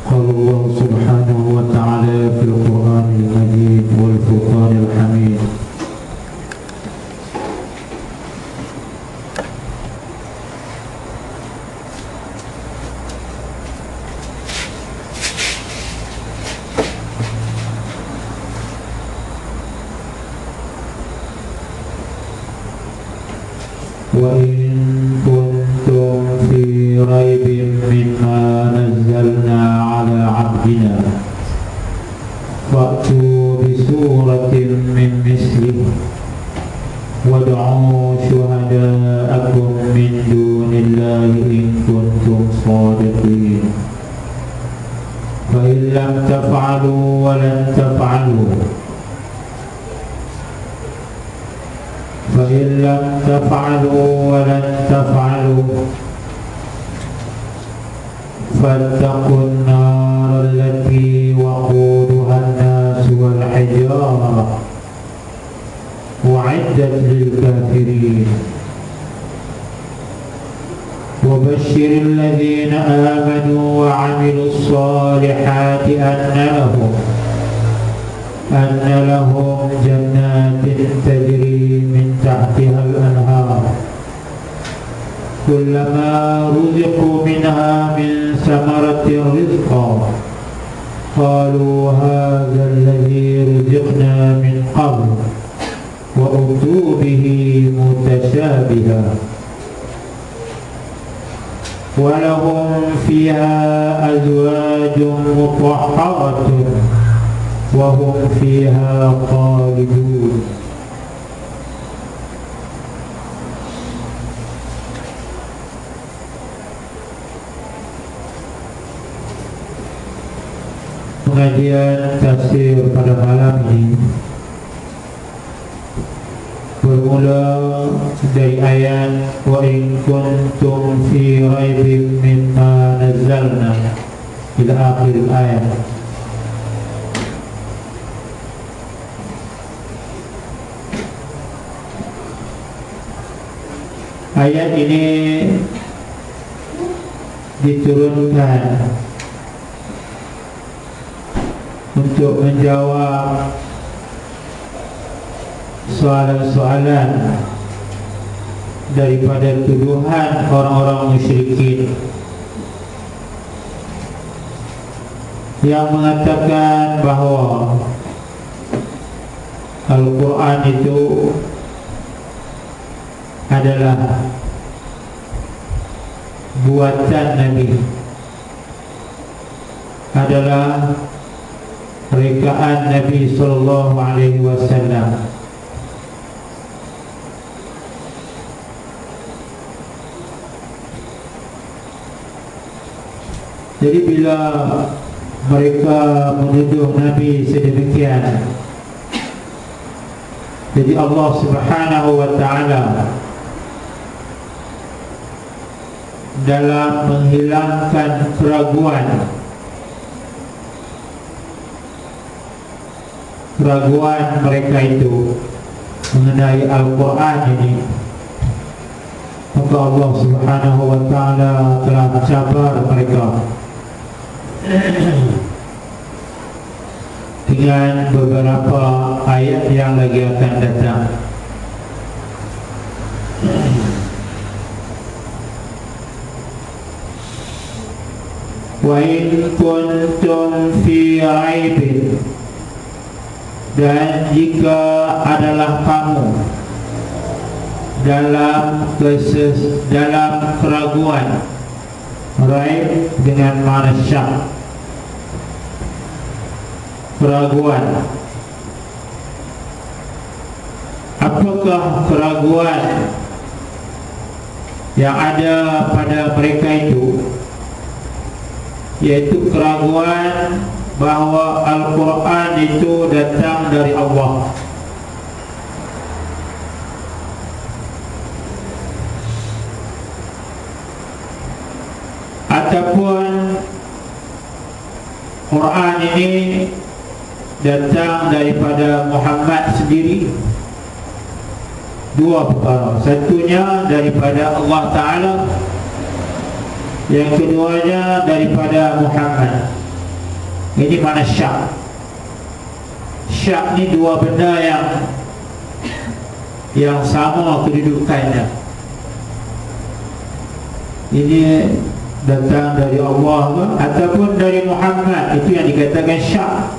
قال الله سبحانه وتعالى في القرآن المجيد والفرقان الحميد وإن كنتم في ريب مما نزلنا على عبدنا فأتوا بسورة من مثله وادعوا شهداءكم من دون الله إن كنتم صادقين فإن لم تفعلوا ولن تفعلوا ولن تفعلوا فاتقوا النار التي وقودها الناس والحجارة أعدت للكافرين وبشر الذين آمنوا وعملوا الصالحات أن لهم جنات تجري من تحتها الأنهار كلما رزقوا منها من ثمرة رزقا قالوا هذا الذي رزقنا من قبل وأتوا به متشابها ولهم فيها أزواج مطهرة وهم فيها خالدون. Pengajian tafsir pada malam ini bermula dari ayat wa in kuntum fi raibin mimma nazzalna ila akhir ayat. Ayat ini diturunkan untuk menjawab soalan-soalan daripada tuduhan orang-orang musyrikin yang mengatakan bahawa Al-Quran itu adalah buatan Nabi, adalah rekaan Nabi sallallahu alaihi wasallam. Jadi bila mereka menuduh Nabi sedemikian, jadi Allah Subhanahu wa taala dalam menghilangkan keraguan mereka itu mengenai Al-Quran ini, maka Allah Subhanahu wa taala telah mencabar mereka dengan beberapa ayat yang lagi akan datang. Wa in kuntum fi raibin, dan jika adalah kamu dalam keraguan, raib dengan makna syak, keraguan. Apakah keraguan yang ada pada mereka itu? Yaitu keraguan bahawa Al-Quran itu datang dari Allah. Ataupun Quran ini datang daripada Muhammad sendiri. Dua perkara, satunya daripada Allah Ta'ala, yang keduanya daripada Muhammad. Ini mana syak. Syak ni dua benda yang sama kedudukannya. Ini datang dari Allah ataupun dari Muhammad, itu yang dikatakan syak.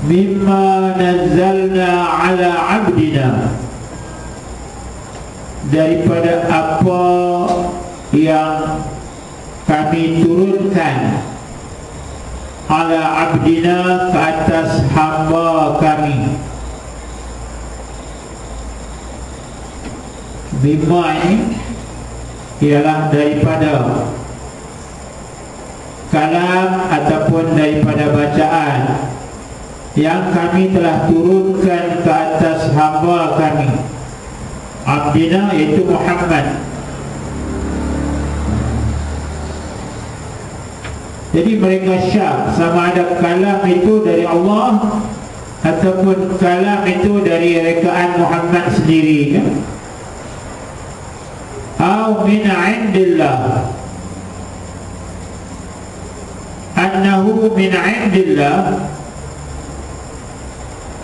Mimma nazzalna ala abdina, daripada apa yang kami turunkan ala abdina, ke atas hamba kami. Mimma ini ialah daripada kalam ataupun daripada bacaan yang kami telah turunkan ke atas hamba kami. Abdina iaitu Muhammad. Jadi mereka syak, sama ada kalam itu dari Allah ataupun kalam itu dari rekaan Muhammad sendiri, kan? Atau min indillah, annahu min indillah,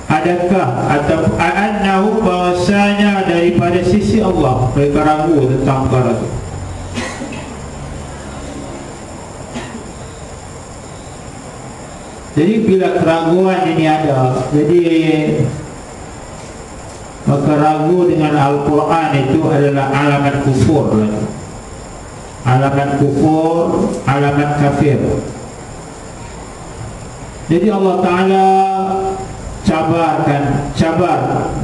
adakah atau annahu, bahasanya daripada sisi Allah. Mereka ragu tentang perkara itu. Jadi bila keraguan ini ada, jadi maka ragu dengan Al-Quran itu adalah alamat kufur. Alamat kufur, alamat kafir. Jadi Allah Ta'ala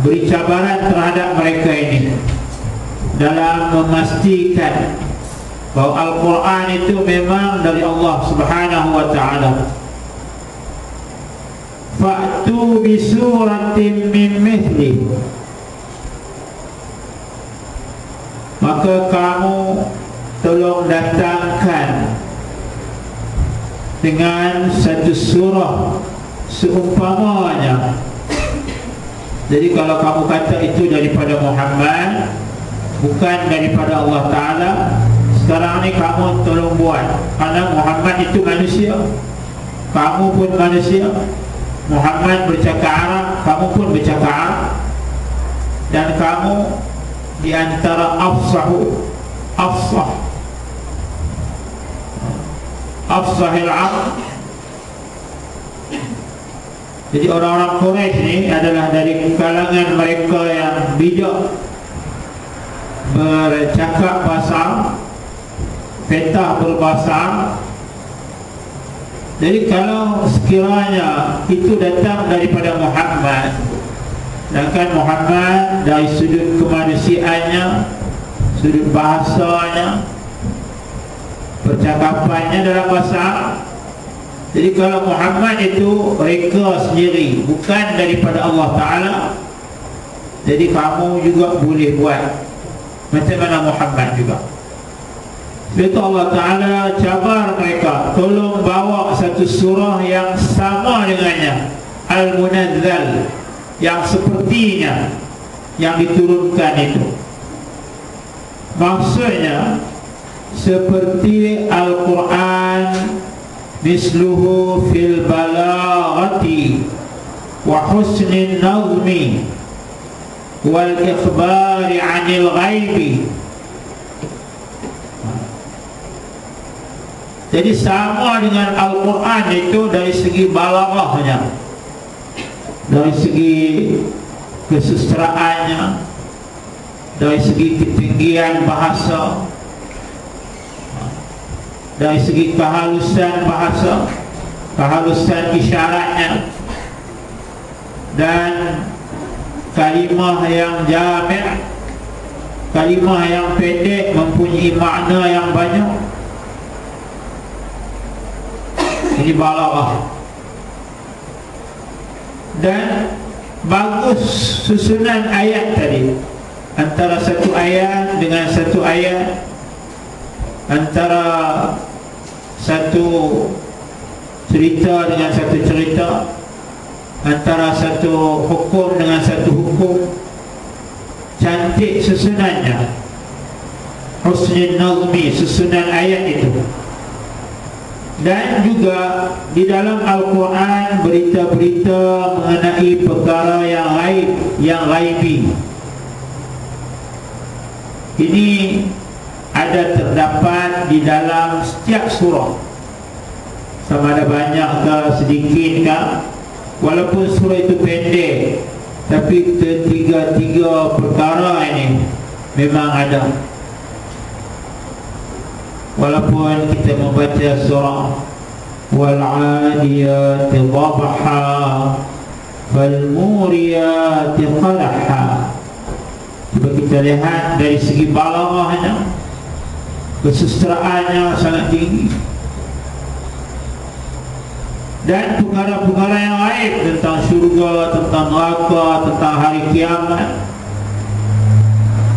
beri cabaran terhadap mereka ini dalam memastikan bahawa Al-Quran itu memang dari Allah Subhanahu wa Ta'ala. Fa'tu bi suratin min mithli, maka kamu tolong datangkan dengan satu surah seumpamanya. Jadi kalau kamu kata itu daripada Muhammad, bukan daripada Allah Ta'ala, sekarang ni kamu tolong buat. Karena Muhammad itu manusia, kamu pun manusia. Muhammad bercakap Arab, kamu pun bercakap Arab, dan kamu di antara afsahil Arab. Jadi orang-orang Quraisy ini adalah dari kalangan mereka yang bijak, bercakap bahasa, fetah berbahasa. Jadi kalau sekiranya itu datang daripada Muhammad, sedangkan Muhammad dari sudut kemanusiaannya, sudut bahasanya, percakapannya dalam bahasa Arab. Jadi kalau Muhammad itu reka sendiri, bukan daripada Allah Ta'ala, jadi kamu juga boleh buat macam mana Muhammad juga. Itu Allah Ta'ala cabar mereka, tolong bawa satu surah yang sama dengannya, Al-Munazzal, yang sepertinya yang diturunkan itu. Maksudnya seperti Al-Quran, misluhu fil balaghati wa husnin nazmi wal ikhbari anil ghaibi. Jadi sama dengan Al-Quran itu dari segi balaghahnya, dari segi kesusteraannya, dari segi ketinggian bahasa, dari segi kehalusan bahasa, kehalusan isyaratnya, dan kalimah yang jami', kalimah yang pendek mempunyai makna yang banyak. Ini balaghah. Dan bagus susunan ayat tadi, antara satu ayat dengan satu ayat, antara satu cerita dengan satu cerita, antara satu hukum dengan satu hukum. Cantik susunannya. husnul nazmi, susunan ayat itu. Dan juga di dalam Al-Quran berita-berita mengenai perkara yang gaib, yang ghaibi. Ini ada terdapat di dalam setiap surah, sama ada banyak ke sedikit ke. Walaupun surah itu pendek, tapi ketiga-tiga perkara ini memang ada. Walaupun kita membaca surah Wal-'adiyati dhabha Fal-muriyati qadha, cuba kita lihat dari segi balaghahnya, kesustraannya sangat tinggi. Dan perkara-perkara yang lain tentang syurga, tentang neraka, tentang hari kiamat,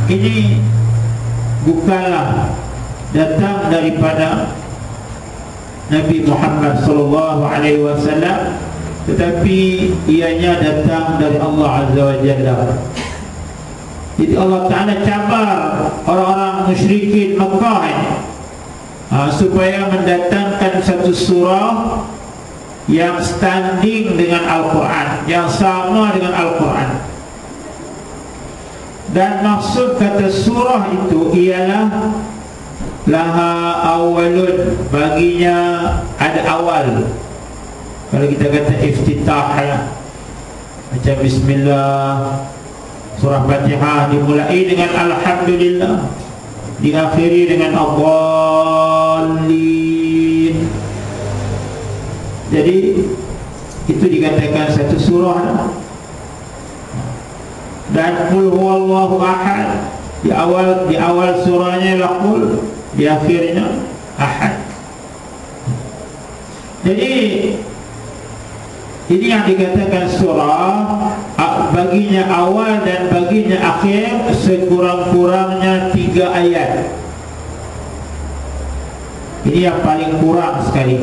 ini bukanlah datang daripada Nabi Muhammad SAW, tetapi ianya datang dari Allah Azza wa Jalla. Jadi Allah Ta'ala cabar orang-orang musyrikin Makkah ini, supaya mendatangkan satu surah yang standing dengan Al-Quran, yang sama dengan Al-Quran. Dan maksud kata surah itu ialah laha awalun, baginya ada awal. Kalau kita kata iftitah ya, macam bismillah, surah Fatihah dimulai dengan alhamdulillah, diakhiri dengan ad-dallin. Jadi itu dikatakan satu surah. Dan qul huwallahu ahad, di awal surahnya la qul, di akhirnya ahad. Jadi ini yang dikatakan surah, baginya awal dan baginya akhir sekurang-kurangnya 3 ayat. Ini yang paling kurang sekali.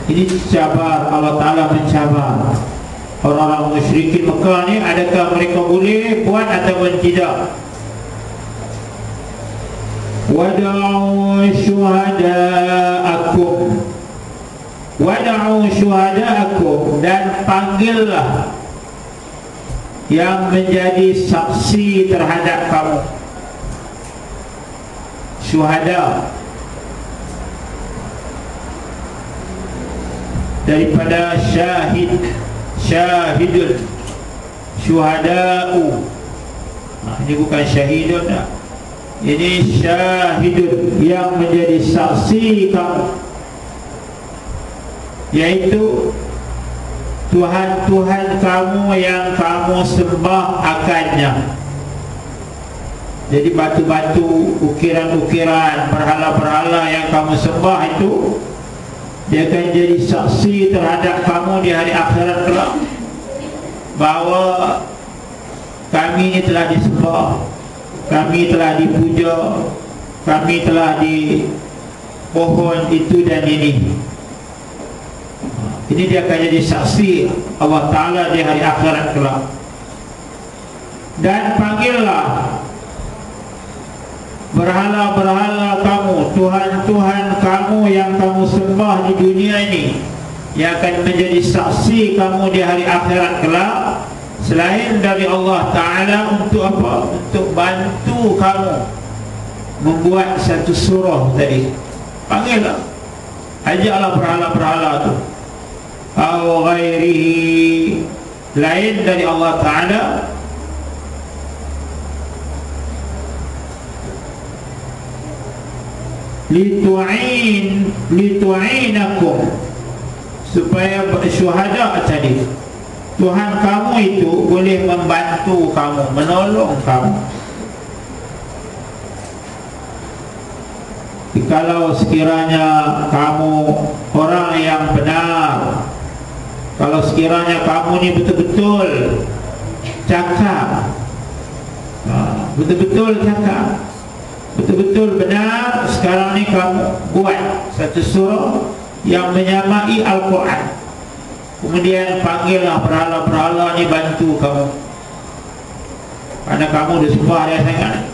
Ini cabar, Allah Ta'ala mencabar orang-orang musyrikin Mekah ni. Adakah mereka boleh buat ataupun tidak? Wada'u syuhada'akum, wada'u syuhada'akum, dan panggillah yang menjadi saksi terhadap kamu. Syuhada daripada syahid, syahidun, syuhada'u. Ini bukan syahidun dah. Ini syahidun, yang menjadi saksi kamu, yaitu Tuhan-Tuhan kamu yang kamu sembah akannya. Jadi batu-batu, ukiran-ukiran, berhala-berhala yang kamu sembah itu, dia akan jadi saksi terhadap kamu di hari akhirat kelak, bahawa kami ini telah disembah, kami telah dipuja, kami telah dipohon itu dan ini. Ini dia akan jadi saksi Allah Ta'ala di hari akhirat kelak. Dan panggillah berhala-berhala kamu, Tuhan-Tuhan kamu yang kamu sembah di dunia ini, yang akan menjadi saksi kamu di hari akhirat kelak, selain dari Allah Ta'ala. Untuk apa? Untuk bantu kamu membuat satu surah tadi. Panggillah, ajaklah berhala-berhala itu, atau ghairihi, lain dari Allah Ta'ala, litu'inakum, supaya syuhada tadi, Tuhan kamu itu boleh membantu kamu, menolong kamu. Kalau sekiranya kamu orang yang benar, kalau sekiranya kamu ni betul-betul cakap, betul-betul cakap, betul-betul benar, sekarang ni kamu buat satu surah yang menyamai Al-Quran, kemudian panggillah berhala-berhala ni bantu kamu, karena kamu dah sembah dia sangat.